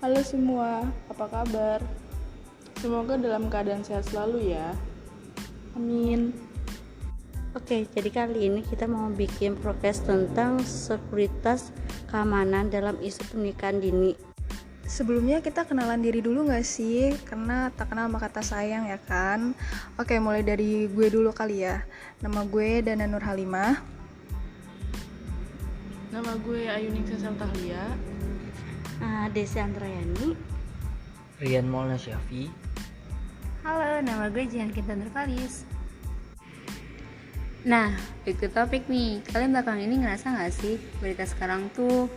Halo semua, apa kabar? Semoga dalam keadaan sehat selalu ya. Amin. Oke, jadi kali ini kita mau bikin podcast tentang sekuritas keamanan dalam isu pernikahan dini. Sebelumnya kita kenalan diri dulu gak sih? Karena tak kenal maka tak sayang ya kan? Oke, mulai dari gue dulu kali ya. Nama gue Dana Nur Halimah. Nama gue Ayuningsih Saltahlia. Desi Andrayani. Rian Maulana Syafi. Halo, nama gue Jihan Kinta Nurkalis. Nah, back to topic nih. Kalian belakangan ini ngerasa gak sih berita sekarang tuh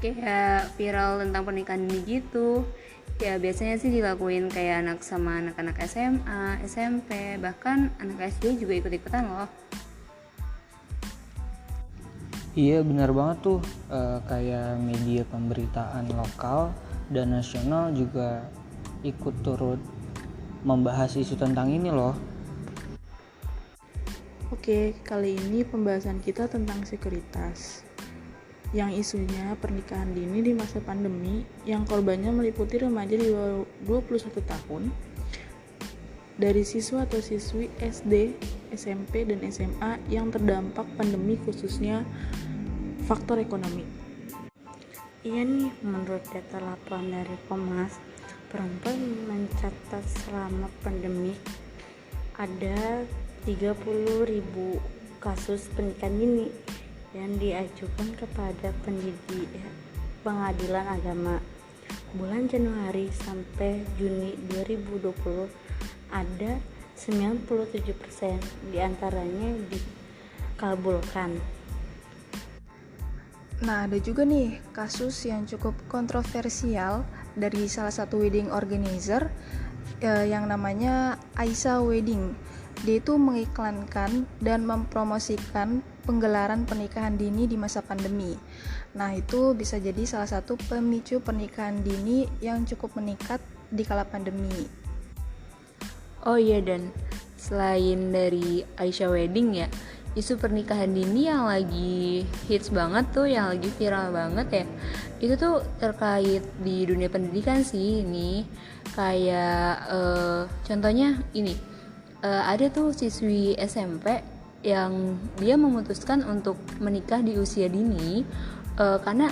kayak viral tentang pernikahan dini gitu? Ya biasanya sih dilakuin kayak anak sama anak-anak SMA, SMP, bahkan anak SD juga ikut-ikutan loh. Iya benar banget tuh, kayak media pemberitaan lokal dan nasional juga ikut turut membahas isu tentang ini loh. Oke, kali ini pembahasan kita tentang sekuritas. Yang isunya pernikahan dini di masa pandemi yang korbannya meliputi remaja di bawah 21 tahun dari siswa atau siswi SD, SMP, dan SMA yang terdampak pandemi khususnya faktor ekonomi. Iya nih, menurut data laporan dari Komnas Perempuan mencatat selama pandemi ada 30.000 kasus pernikahan dini yang diajukan kepada pengadilan agama. Bulan Januari sampai Juni 2020 ada 97% diantaranya dikabulkan. Nah, ada juga nih kasus yang cukup kontroversial dari salah satu wedding organizer yang namanya Aisyah Wedding. Dia itu mengiklankan dan mempromosikan penggelaran pernikahan dini di masa pandemi. Nah, itu bisa jadi salah satu pemicu pernikahan dini yang cukup meningkat di kala pandemi. Oh iya, dan selain dari Aisyah Wedding ya, isu pernikahan dini yang lagi hits banget tuh, yang lagi viral banget ya, itu tuh terkait di dunia pendidikan sih. Ini kayak contohnya ini, ada tuh siswi SMP yang dia memutuskan untuk menikah di usia dini karena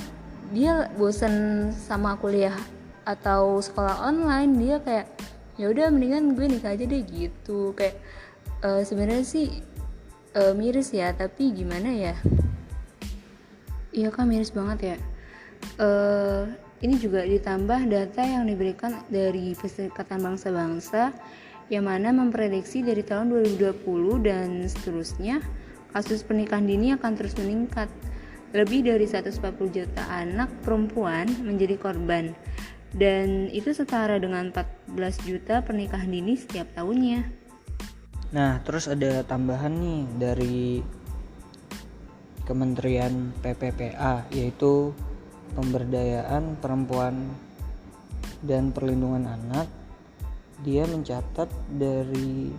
dia bosan sama kuliah atau sekolah online. Dia kayak ya udah mendingan gue nikah aja deh gitu. Kayak sebenarnya sih miris ya, tapi gimana ya? Iya kan, miris banget ya. Ini juga ditambah data yang diberikan dari Perserikatan Bangsa-Bangsa yang mana memprediksi dari tahun 2020 dan seterusnya kasus pernikahan dini akan terus meningkat. Lebih dari 140 juta anak perempuan menjadi korban, dan itu setara dengan 14 juta pernikahan dini setiap tahunnya. Nah terus ada tambahan nih dari Kementerian PPPA, yaitu Pemberdayaan Perempuan dan Perlindungan Anak. Dia mencatat dari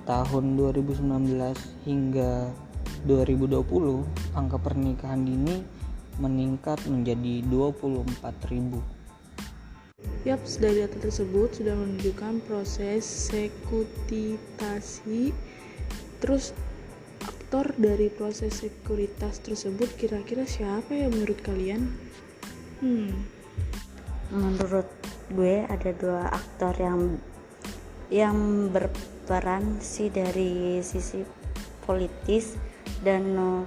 tahun 2019 hingga 2020 angka pernikahan dini meningkat menjadi 24.000. Yaps, dari data tersebut sudah menunjukkan proses sekutitasi. Terus aktor dari proses sekuritas tersebut kira-kira siapa ya menurut kalian? Menurut gue ada dua aktor yang berperan sih dari sisi politis dan non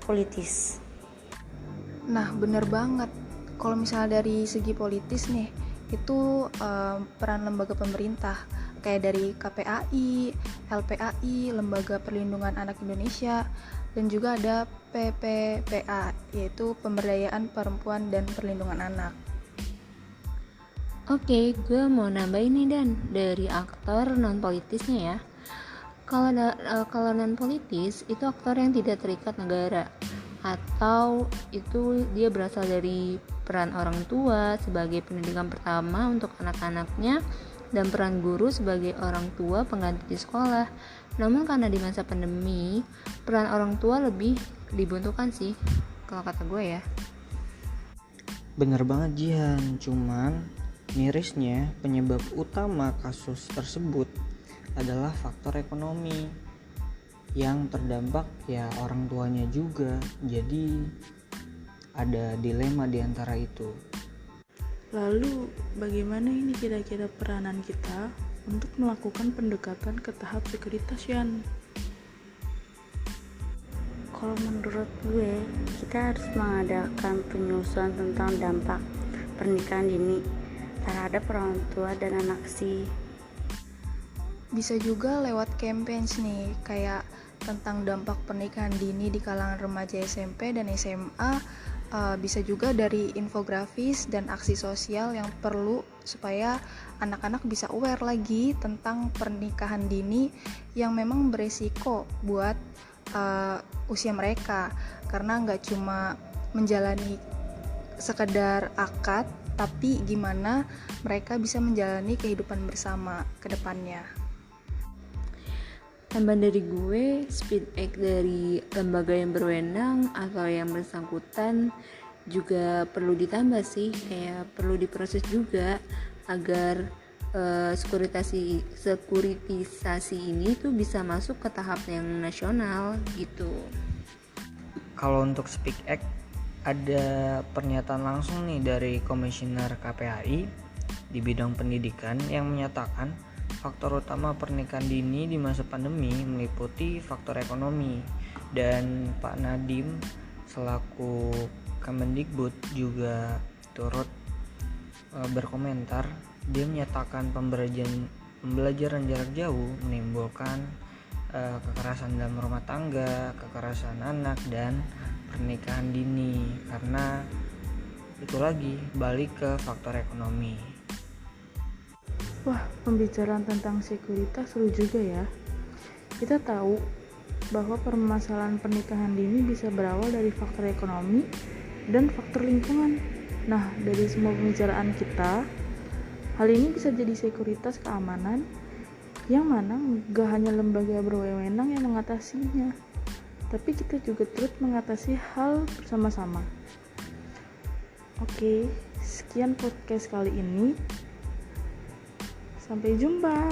politis. Nah, bener banget. Kalau misalnya dari segi politis nih, itu peran lembaga pemerintah kayak dari KPAI, LPAI, Lembaga Perlindungan Anak Indonesia, dan juga ada PPPA, yaitu Pemberdayaan Perempuan dan Perlindungan Anak. Oke, gue mau nambahin nih Dan, dari aktor non politisnya ya. Kalau non politis itu aktor yang tidak terikat negara, atau itu dia berasal dari peran orang tua sebagai pendidikan pertama untuk anak-anaknya dan peran guru sebagai orang tua pengganti di sekolah. Namun karena di masa pandemi, peran orang tua lebih dibutuhkan sih kalau kata gue ya. Bener banget Jihan, cuman Mirisnya, penyebab utama kasus tersebut adalah faktor ekonomi. Yang terdampak ya orang tuanya juga. Jadi ada dilema di antara itu. Lalu, bagaimana ini kira-kira peranan kita untuk melakukan pendekatan ke tahap sekuritas, Yan? Kalau menurut gue, kita harus mengadakan penyusunan tentang dampak pernikahan dini terhadap orang tua dan anak sih. Bisa juga lewat campaigns nih, kayak tentang dampak pernikahan dini di kalangan remaja SMP dan SMA. Bisa juga dari infografis dan aksi sosial yang perlu supaya anak-anak bisa aware lagi tentang pernikahan dini yang memang beresiko buat usia mereka, karena nggak cuma menjalani sekedar akad, tapi gimana mereka bisa menjalani kehidupan bersama ke depannya. Tambahan dari gue, speed act dari lembaga yang berwenang atau yang bersangkutan juga perlu ditambah sih, kayak perlu diproses juga agar sekuritisasi ini tuh bisa masuk ke tahap yang nasional gitu. Kalau untuk Speak Act, ada pernyataan langsung nih dari Komisioner KPAI di bidang pendidikan yang menyatakan faktor utama pernikahan dini di masa pandemi meliputi faktor ekonomi, dan Pak Nadiem selaku Kemendikbud juga turut berkomentar. Dia menyatakan pembelajaran jarak jauh menimbulkan kekerasan dalam rumah tangga, kekerasan anak, dan pernikahan dini, karena itu lagi balik ke faktor ekonomi. Wah, pembicaraan tentang sekuritas seru juga ya. Kita tahu bahwa permasalahan pernikahan dini bisa berawal dari faktor ekonomi dan faktor lingkungan. Nah, dari semua pembicaraan kita, hal ini bisa jadi sekuritas keamanan yang mana gak hanya lembaga berwenang yang mengatasinya, tapi kita juga turut mengatasi hal bersama-sama. Oke, sekian podcast kali ini. Sampai jumpa.